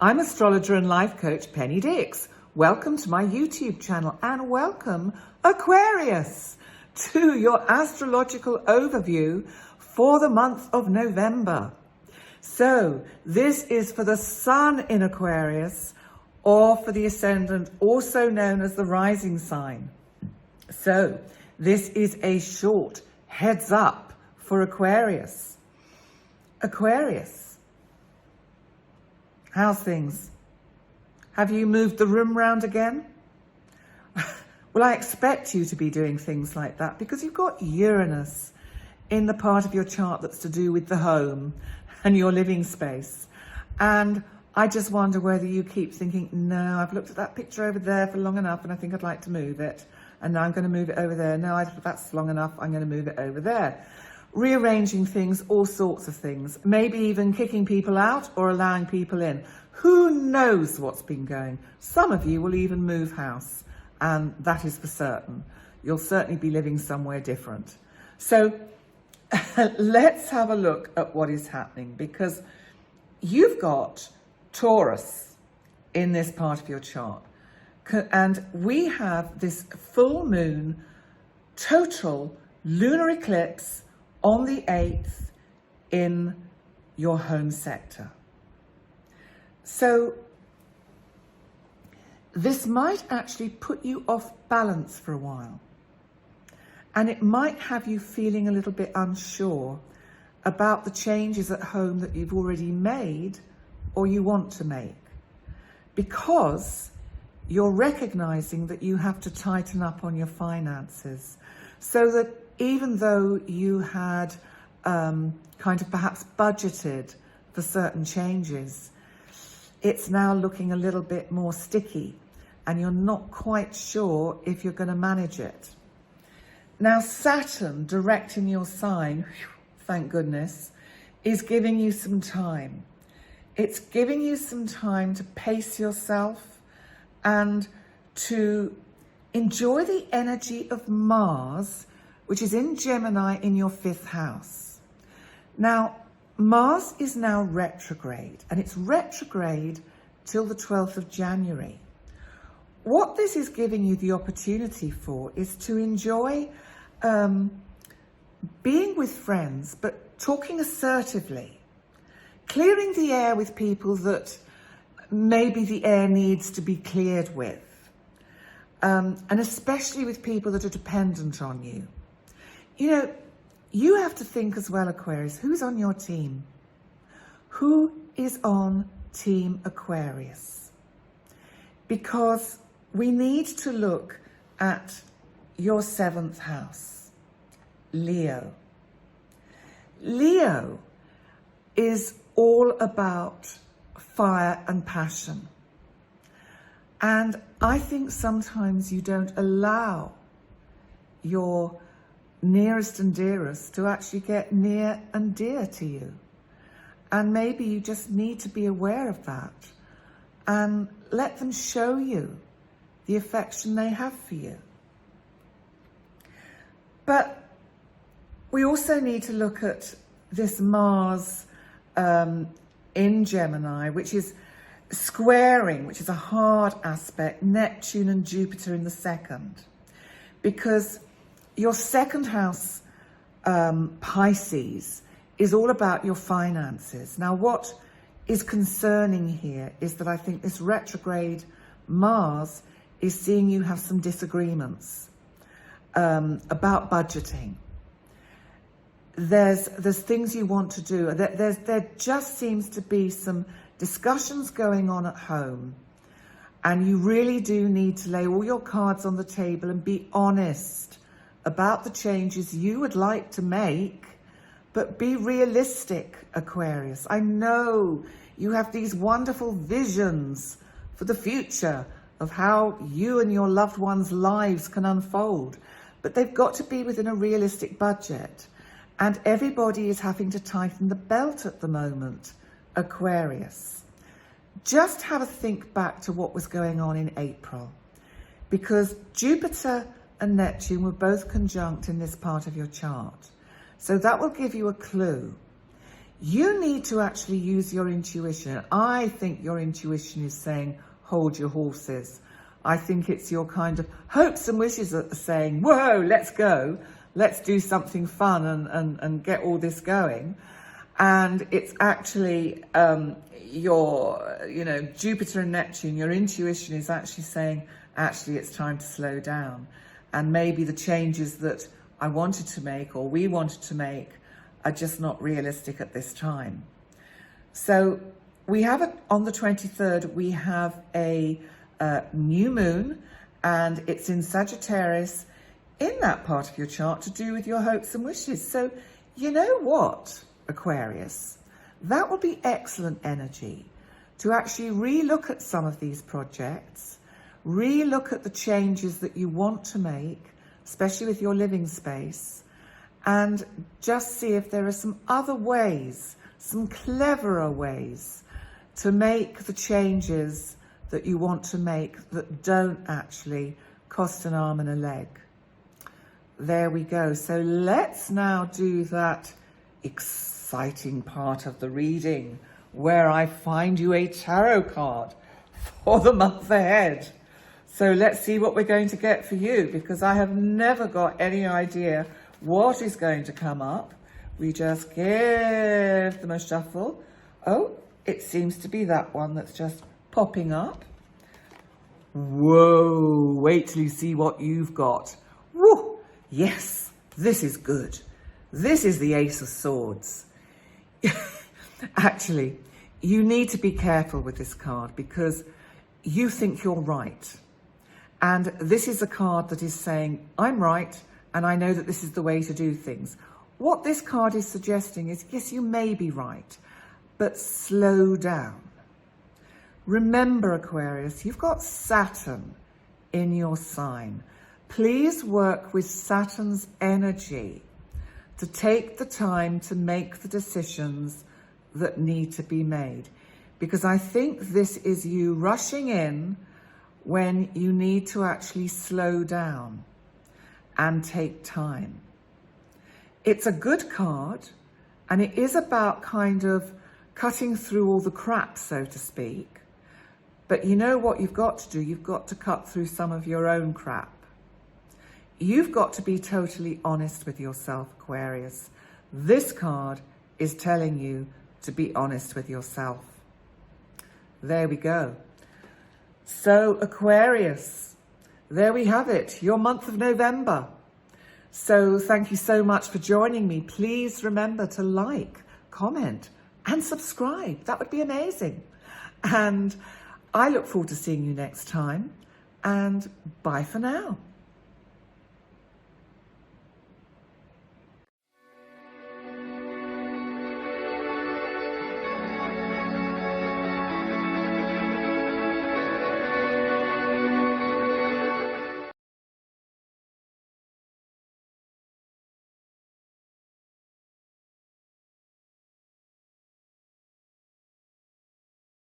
I'm astrologer and life coach Penny Dix. Welcome to my YouTube channel and welcome Aquarius to your astrological overview for the month of November. So this is for the sun in Aquarius or for the ascendant, also known as the rising sign. So this is a short heads up for Aquarius. Aquarius. How's things? Have you moved the room round again? Well, I expect you to be doing things like that because you've got Uranus in the part of your chart that's to do with the home and your living space. And I just wonder whether you keep thinking, no, I've looked at that picture over there for long enough and I think I'd like to move it. And now I'm going to move it over there. No, that's long enough. I'm going to move it over there. Rearranging things, all sorts of things, maybe even kicking people out or allowing people in. Who knows what's been going? Some of you will even move house, and that is for certain. You'll certainly be living somewhere different. So let's have a look at what is happening, because you've got Taurus in this part of your chart, and we have this full moon total lunar eclipse on the 8th in your home sector. So this might actually put you off balance for a while. And it might have you feeling a little bit unsure about the changes at home that you've already made or you want to make. Because you're recognizing that you have to tighten up on your finances so that even though you had kind of perhaps budgeted for certain changes, it's now looking a little bit more sticky and you're not quite sure if you're going to manage it. Now, Saturn directing your sign, thank goodness, is giving you some time. It's giving you some time to pace yourself and to enjoy the energy of Mars, which is in Gemini in your 5th house. Now, Mars is now retrograde, and it's retrograde till the 12th of January. What this is giving you the opportunity for is to enjoy being with friends, but talking assertively, clearing the air with people that maybe the air needs to be cleared with, and especially with people that are dependent on you. You know, you have to think as well, Aquarius, who's on your team? Who is on Team Aquarius? Because we need to look at your 7th house, Leo. Leo is all about fire and passion. And I think sometimes you don't allow your nearest and dearest to actually get near and dear to you. And maybe you just need to be aware of that and let them show you the affection they have for you. But we also need to look at this Mars in Gemini, which is squaring, which is a hard aspect, Neptune and Jupiter in the 2nd. Because your 2nd house, Pisces, is all about your finances. Now, what is concerning here is that I think this retrograde Mars is seeing you have some disagreements about budgeting. There's things you want to do. There just seems to be some discussions going on at home, and you really do need to lay all your cards on the table and be honest about the changes you would like to make, but be realistic, Aquarius. I know you have these wonderful visions for the future of how you and your loved ones' lives can unfold, but they've got to be within a realistic budget. And everybody is having to tighten the belt at the moment, Aquarius. Just have a think back to what was going on in April, because Jupiter and Neptune were both conjunct in this part of your chart. So that will give you a clue. You need to actually use your intuition. I think your intuition is saying, hold your horses. I think it's your kind of hopes and wishes that are saying, whoa, let's go. Let's do something fun and get all this going. And it's actually your, Jupiter and Neptune, your intuition is actually saying, actually, it's time to slow down. And maybe the changes that I wanted to make or we wanted to make are just not realistic at this time. So we have on the 23rd, we have a new moon, and it's in Sagittarius in that part of your chart to do with your hopes and wishes. So you know what, Aquarius, that would be excellent energy to actually re-look at some of these projects, re-look at the changes that you want to make, especially with your living space, and just see if there are some other ways, some cleverer ways to make the changes that you want to make that don't actually cost an arm and a leg. There we go. So let's now do that exciting part of the reading where I find you a tarot card for the month ahead. So let's see what we're going to get for you, because I have never got any idea what is going to come up. We just give them a shuffle. Oh, it seems to be that one that's just popping up. Whoa, wait till you see what you've got. Woo, yes, this is good. This is the Ace of Swords. Actually, you need to be careful with this card because you think you're right. And this is a card that is saying, I'm right, and I know that this is the way to do things. What this card is suggesting is, yes, you may be right, but slow down. Remember, Aquarius, you've got Saturn in your sign. Please work with Saturn's energy to take the time to make the decisions that need to be made. Because I think this is you rushing in when you need to actually slow down and take time. It's a good card, and it is about kind of cutting through all the crap, so to speak. But you know what you've got to do? You've got to cut through some of your own crap. You've got to be totally honest with yourself, Aquarius. This card is telling you to be honest with yourself. There we go. So, Aquarius, there we have it, your month of November. So thank you so much for joining me. Please remember to like, comment, and subscribe. That would be amazing. And I look forward to seeing you next time. And bye for now.